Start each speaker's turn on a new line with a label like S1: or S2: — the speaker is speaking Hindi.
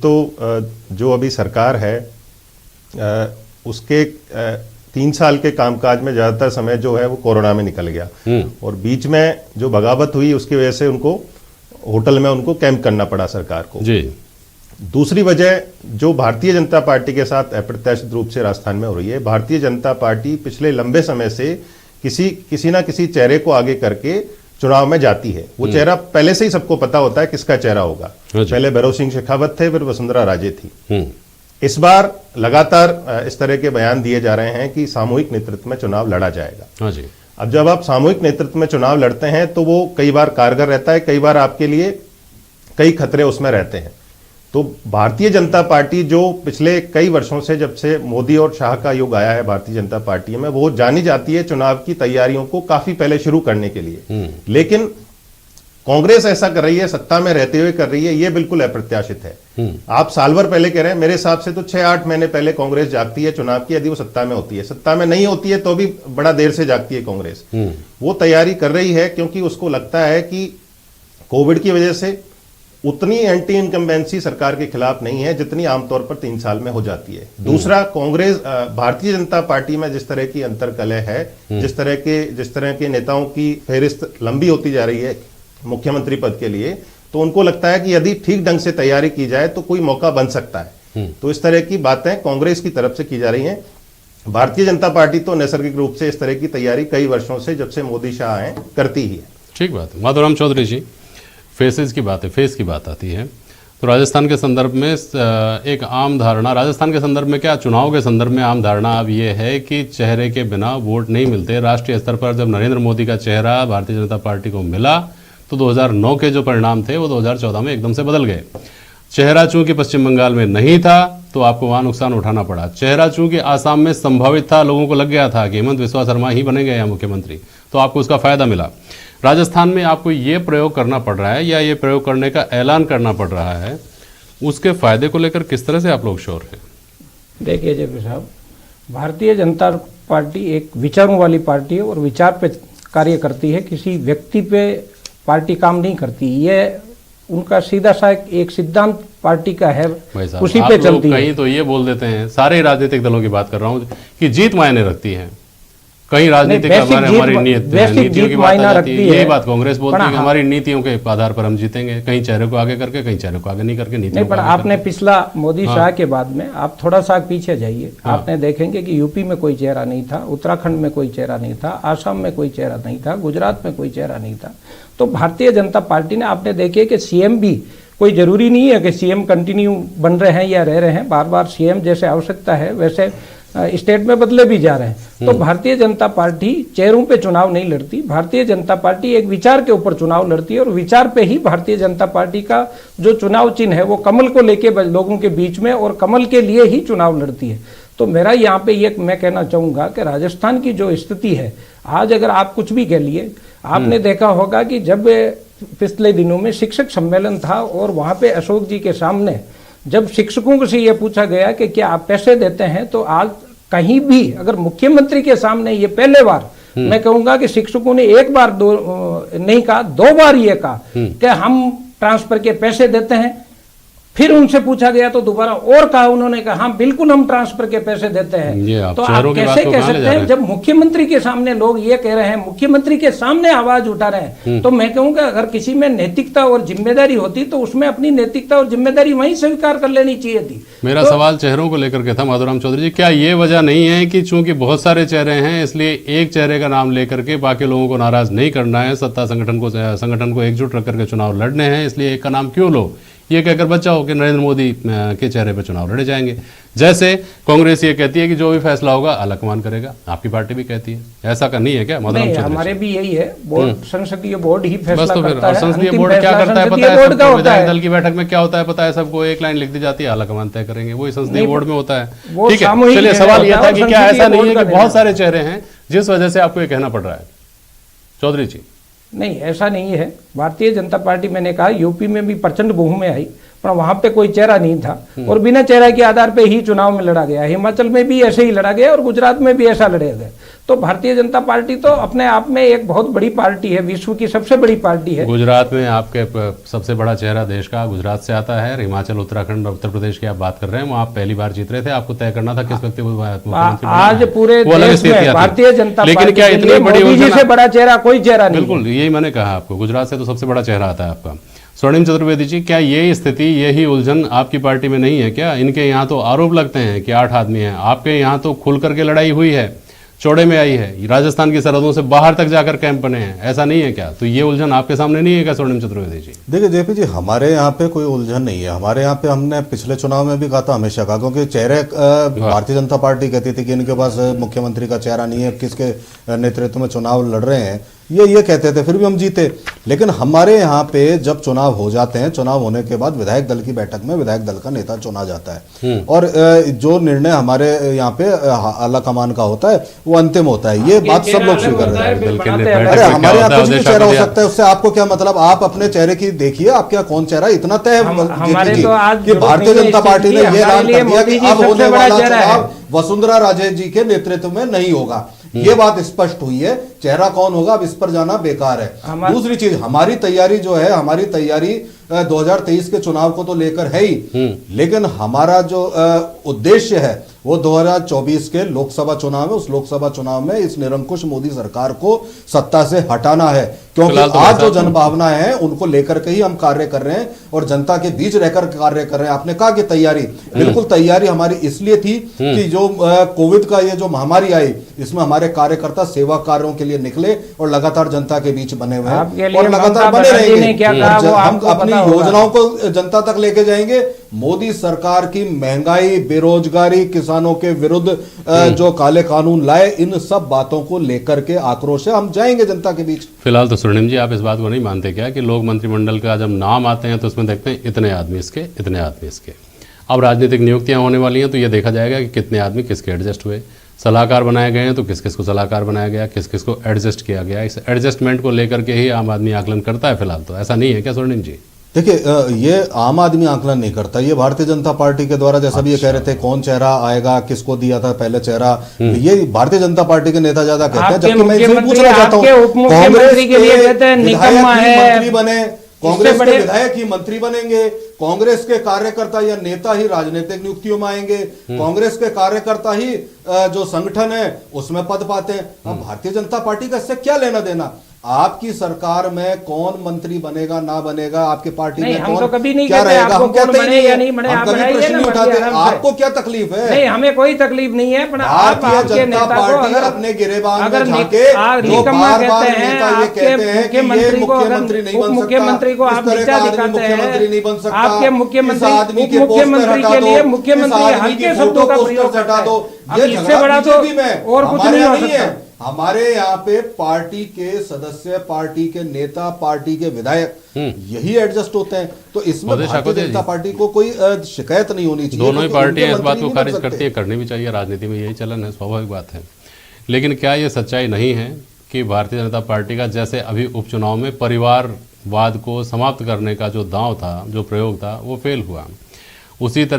S1: तो जो अभी सरकार है उसके 3 साल के कामकाज में ज्यादातर समय जो है वो कोरोना में निकल गया और बीच में जो बगावत हुई उसकी वजह से उनको होटल में उनको कैंप करना पड़ा सरकार को जी। दूसरी वजह जो भारतीय जनता पार्टी के साथ अप्रत्याशित रूप से राजस्थान में हो रही है, भारतीय जनता पार्टी पिछले लंबे समय से किसी ना किसी चेहरे को आगे करके चुनाव में जाती है। वो चेहरा पहले से ही सबको पता होता है किसका चेहरा होगा। पहले भैरव सिंह शेखावत थे, फिर वसुंधरा राजे थी। इस बार लगातार इस तरह के बयान दिए जा रहे हैं कि सामूहिक नेतृत्व में चुनाव लड़ा जाएगा। जी। अब जब आप सामूहिक नेतृत्व में चुनाव लड़ते हैं तो वो कई बार कारगर रहता है, कई बार आपके लिए कई खतरे उसमें रहते हैं। तो भारतीय जनता पार्टी जो पिछले कई वर्षों से, जब से मोदी और शाह का युग आया है भारतीय जनता पार्टी में, वो जानी जाती है चुनाव की तैयारियों को काफी पहले शुरू करने के लिए। लेकिन कांग्रेस ऐसा कर रही है, सत्ता में रहते हुए कर रही है, ये बिल्कुल अप्रत्याशित है। आप साल भर पहले कह रहे हैं, मेरे हिसाब से तो 6-8 महीने पहले कांग्रेस जागती है चुनाव की, यदि वो सत्ता में होती है। सत्ता में नहीं होती है तो भी बड़ा देर से जागती है कांग्रेस। वो तैयारी कर रही है क्योंकि उसको लगता है कि कोविड की वजह से उतनी एंटी इनकम्बेंसी सरकार के खिलाफ नहीं है जितनी आमतौर पर 3 साल में हो जाती है। दूसरा, कांग्रेस भारतीय जनता पार्टी में जिस तरह की अंतरकलह है, जिस तरह के नेताओं की फेहरिस्त लंबी होती जा रही है मुख्यमंत्री पद के लिए, तो उनको लगता है कि यदि ठीक ढंग से तैयारी की जाए तो कोई मौका बन सकता है। तो इस तरह की बातें कांग्रेस की तरफ से की जा रही हैं। भारतीय जनता पार्टी तो नैसर्गिक रूप से इस तरह की तैयारी कई वर्षों से, जब से मोदी शाह आए, करती ही है।
S2: ठीक बात है। माधवराम चौधरी जी, फेस की बात आती है तो राजस्थान के संदर्भ में एक आम धारणा, राजस्थान के संदर्भ में क्या, चुनाव के संदर्भ में आम धारणा अब ये है कि चेहरे के बिना वोट नहीं मिलते। राष्ट्रीय स्तर पर जब नरेंद्र मोदी का चेहरा भारतीय जनता पार्टी को मिला तो 2009 के जो परिणाम थे वो 2014 में एकदम से बदल गए। चेहरा चूंकि पश्चिम बंगाल में नहीं था तो आपको वहां नुकसान उठाना पड़ा। चेहरा चूंकि आसाम में संभावित था, लोगों को लग गया था कि हेमंत बिस्वा शर्मा ही बनेंगे यहाँ मुख्यमंत्री, तो आपको उसका फायदा मिला। राजस्थान में आपको ये प्रयोग करना पड़ रहा है या ये प्रयोग करने का ऐलान करना पड़ रहा है, उसके फायदे को लेकर किस तरह से आप लोग श्योर हैं?
S3: देखिए जेपी साहब, भारतीय जनता पार्टी एक विचारों वाली पार्टी है और विचार पे कार्य करती है, किसी व्यक्ति पे पार्टी काम नहीं करती। ये उनका सीधा सा एक सिद्धांत पार्टी का है, उसी पे चलती है।
S2: कहीं तो ये बोल देते हैं, सारे राजनीतिक दलों की बात कर रहा हूँ, कि जीत मायने रखती है। कहीं राजनीतिक हमारी नीतियों की बात आ जाती है। यही बात कांग्रेस बोलती है कि हमारी नीतियों के आधार पर हम जीतेंगे, कहीं चेहरे को आगे करके, कहीं चेहरे को आगे नहीं करके। नीतियों
S3: पर आपने पिछला मोदी शाह के बाद में आप थोड़ा सा पीछे जाइए, आपने देखेंगे कि यूपी में कोई चेहरा नहीं था, उत्तराखंड में कोई चेहरा नहीं था, आसाम में कोई चेहरा नहीं था, गुजरात में कोई चेहरा नहीं था। तो भारतीय जनता पार्टी ने, आपने देखिए कि सीएम भी, कोई जरूरी नहीं है कि सीएम कंटिन्यू बन रहे हैं या रह रहे हैं, बार बार सीएम जैसे आवश्यकता है वैसे स्टेट में बदले भी जा रहे हैं। तो भारतीय जनता पार्टी चेहरों पे चुनाव नहीं लड़ती, भारतीय जनता पार्टी एक विचार के ऊपर चुनाव लड़ती है और विचार पे ही भारतीय जनता पार्टी का जो चुनाव चिन्ह है वो कमल को लेके लोगों के बीच में और कमल के लिए ही चुनाव लड़ती है। तो मेरा यहाँ पे ये मैं कहना चाहूंगा कि राजस्थान की जो स्थिति है आज, अगर आप कुछ भी कह लिए, आपने देखा होगा कि जब पिछले दिनों में शिक्षक सम्मेलन था और वहां पे अशोक जी के सामने जब शिक्षकों से ये पूछा गया कि क्या आप पैसे देते हैं, तो आज कहीं भी अगर मुख्यमंत्री के सामने ये पहले बार मैं कहूंगा कि शिक्षकों ने एक बार नहीं कहा, 2 बार ये कहा कि हम ट्रांसफर के पैसे देते हैं। फिर उनसे पूछा गया तो दोबारा और कहा, उन्होंने कहा हाँ बिल्कुल हम ट्रांसफर के पैसे देते हैं। तो आप कैसे कह सकते हैं, जब मुख्यमंत्री के सामने लोग ये कह रहे हैं, मुख्यमंत्री के सामने आवाज उठा रहे हैं, तो मैं कहूंगा अगर किसी में नैतिकता और जिम्मेदारी होती तो उसमें अपनी नैतिकता और जिम्मेदारी वहीं स्वीकार कर लेनी चाहिए थी।
S2: मेरा सवाल चेहरों को लेकर के था माधवराम चौधरी जी, क्या ये वजह नहीं है कि चूंकि बहुत सारे चेहरे हैं इसलिए एक चेहरे का नाम लेकर के बाकी लोगों को नाराज नहीं करना है, सत्ता संगठन को एकजुट रख करके चुनाव लड़ने हैं, इसलिए एक का नाम क्यों लो, ये कहकर बच्चा हो कि नरेंद्र मोदी के चेहरे पर चुनाव लड़े जाएंगे। जैसे कांग्रेस ये कहती है कि जो भी फैसला होगा आलाकमान करेगा, आपकी पार्टी भी कहती है, ऐसा का नहीं है क्या?
S3: नहीं, हमारे भी यही है, बोर्ड संसदीय बोर्ड ही फैसला करता है।
S2: संसदीय बोर्ड क्या करता है पता है सबको? विधायक दल की बैठक में क्या होता है पता है सबको? एक लाइन लिख दी जाती है, आलाकमान तय करेंगे, वही संसदीय बोर्ड में होता है। ठीक है, चलिए सवाल यह था कि क्या ऐसा नहीं है कि बहुत सारे चेहरे हैं जिस वजह से आपको ये कहना पड़ रहा है? चौधरी जी,
S3: नहीं ऐसा नहीं है। भारतीय जनता पार्टी, मैंने कहा यूपी में भी प्रचंड बहुमत आई, पर वहां पे कोई चेहरा नहीं था और बिना चेहरा के आधार पे ही चुनाव में लड़ा गया। हिमाचल में भी ऐसे ही लड़ा गया और गुजरात में भी ऐसा लड़ा गया। तो भारतीय जनता पार्टी तो अपने आप में एक बहुत बड़ी पार्टी है, विश्व की सबसे बड़ी पार्टी है।
S2: गुजरात में आपके सबसे बड़ा चेहरा देश का गुजरात से आता है, हिमाचल, उत्तराखंड, उत्तर प्रदेश की आप बात कर रहे हैं, वहाँ आप पहली बार जीत रहे थे, आपको तय करना था किस व्यक्ति को।
S3: आज पूरे देश में भारतीय जनता पार्टी के लिए मोदी जी से बड़ा चेहरा कोई चेहरा नहीं।
S2: बिल्कुल, यही मैंने कहा आपको, गुजरात से तो सबसे बड़ा चेहरा आता है आपका। स्वर्णिम चतुर्वेदी जी, क्या ये स्थिति, यही उलझन आपकी पार्टी में नहीं है क्या? इनके यहाँ तो आरोप लगते हैं कि 8 आदमी हैं, आपके यहाँ तो खुल करके लड़ाई हुई है, चौड़े में आई है, राजस्थान की सरहदों से बाहर तक जाकर कैंप बने हैं, ऐसा नहीं है क्या? तो ये उलझन आपके सामने नहीं है क्या स्वर्णिम चतुर्वेदी जी?
S4: देखिए जेपी जी, हमारे यहाँ पे कोई उलझन नहीं है। हमारे यहाँ पे हमने पिछले चुनाव में भी कहा था, हमेशा कहा, क्योंकि चेहरे भारतीय जनता पार्टी कहती थी कि इनके पास मुख्यमंत्री का चेहरा नहीं है, किसके नेतृत्व में चुनाव लड़ रहे हैं, ये कहते थे, फिर भी हम जीते। लेकिन हमारे यहाँ पे जब चुनाव हो जाते हैं, चुनाव होने के बाद विधायक दल की बैठक में विधायक दल का नेता चुना जाता है और जो निर्णय हमारे यहाँ पे आला कमान का होता है वो अंतिम होता है। ये बात सब लोग स्वीकार रहे हैं। अरे हमारे यहाँ कुछ भी चेहरा हो सकता है, उससे आपको क्या मतलब? आप अपने चेहरे की देखिए, आपके यहाँ कौन चेहरा इतना तय कि भारतीय जनता पार्टी ने ये ऐलान कर दिया कि अब होने वाला चुनाव वसुंधरा राजे जी के नेतृत्व में नहीं होगा। ये बात स्पष्ट हुई है। चेहरा कौन होगा अब इस पर जाना बेकार है। दूसरी चीज, हमारी तैयारी जो है, हमारी तैयारी 2023 के चुनाव को तो लेकर है ही, लेकिन हमारा जो उद्देश्य है वो 2024 के लोकसभा चुनाव में, उस लोकसभा चुनाव में इस निरंकुश मोदी सरकार को सत्ता से हटाना है। क्योंकि आज जो जनभावनाएं हैं उनको लेकर के ही हम कार्य कर रहे हैं और जनता के बीच रहकर कार्य कर रहे हैं। आपने कहा कि तैयारी, बिल्कुल तैयारी हमारी इसलिए थी कि जो कोविड का ये जो महामारी आई, इसमें हमारे कार्यकर्ता सेवा कार्यों के लिए निकले और लगातार जनता के बीच बने हुए हैं और लगातार बने रहेंगे। हम अपनी योजनाओं को जनता तक लेके जाएंगे। मोदी सरकार की महंगाई, बेरोजगारी, किसानों के विरुद्ध जो काले कानून लाए, इन सब बातों को लेकर के आक्रोश है, हम जाएंगे जनता के बीच।
S2: फिलहाल तो स्वर्णिम जी, आप इस बात को नहीं मानते क्या कि लोक मंत्रिमंडल का जब नाम आते हैं तो उसमें देखते हैं इतने आदमी इसके, इतने आदमी इसके। अब राजनीतिक नियुक्तियां होने वाली हैं तो ये देखा जाएगा कि कितने आदमी किसके एडजस्ट हुए। सलाहकार बनाए गए हैं तो किस किस को सलाहकार बनाया गया, किस किस को एडजस्ट किया गया। इस एडजस्टमेंट को लेकर के ही आम आदमी आकलन करता है फिलहाल तो, ऐसा नहीं है क्या स्वर्णिम जी?
S4: देखिए, ये आम आदमी आकलन नहीं करता, ये भारतीय जनता पार्टी के द्वारा, जैसा भी ये कह रहे थे कौन चेहरा आएगा, किसको दिया था पहले चेहरा, ये भारतीय जनता पार्टी के नेता ज्यादा कहते हैं। जबकि मैं इनसे पूछना चाहता हूँ, कांग्रेस के मंत्री बने, कांग्रेस के विधायक ही मंत्री बनेंगे, कांग्रेस के कार्यकर्ता या नेता ही राजनीतिक नियुक्तियों में आएंगे, कांग्रेस के कार्यकर्ता ही जो संगठन है उसमें पद पाते हैं। अब भारतीय जनता पार्टी का इससे क्या लेना देना? आपकी सरकार में कौन मंत्री बनेगा ना बनेगा, आपकी पार्टी में कौन क्या रहेगा, हम कहते ही नहीं है, हम कभी प्रश्न नहीं उठाते। आपको क्या तकलीफ है?
S3: नहीं, हमें कोई तकलीफ नहीं है।
S4: भारतीय जनता पार्टी अपने गिरेबान में झांके जो बार-बार नेता ये कहते हैं कि ये मुख्यमंत्री नहीं बन सकता,
S3: मुख्यमंत्री को आप नीचा दिखाते हैं,
S4: मुख्यमंत्री नहीं बन सकता,
S3: आपके मुख्यमंत्री के लिए मुख्यमंत्री हल्के शब्दों का प्रयोग हटा दो।
S4: ये
S3: इससे बड़ा तो और कुछ नहीं हो सकता।
S4: हमारे यहाँ पे पार्टी के सदस्य, पार्टी के नेता, पार्टी के विधायक यही एडजस्ट होते हैं। तो इसमें भारतीय जनता पार्टी को कोई शिकायत नहीं होनी चाहिए।
S2: दोनों ही पार्टियां इस बात को खारिज करती है, करनी भी चाहिए, राजनीति में यही चलन है, स्वाभाविक बात है। लेकिन क्या ये सच्चाई नहीं है कि भारतीय जनता पार्टी का जैसे अभी उपचुनाव में परिवारवाद को समाप्त करने का जो दांव था, जो प्रयोग था, वो फेल हुआ? उसी तरह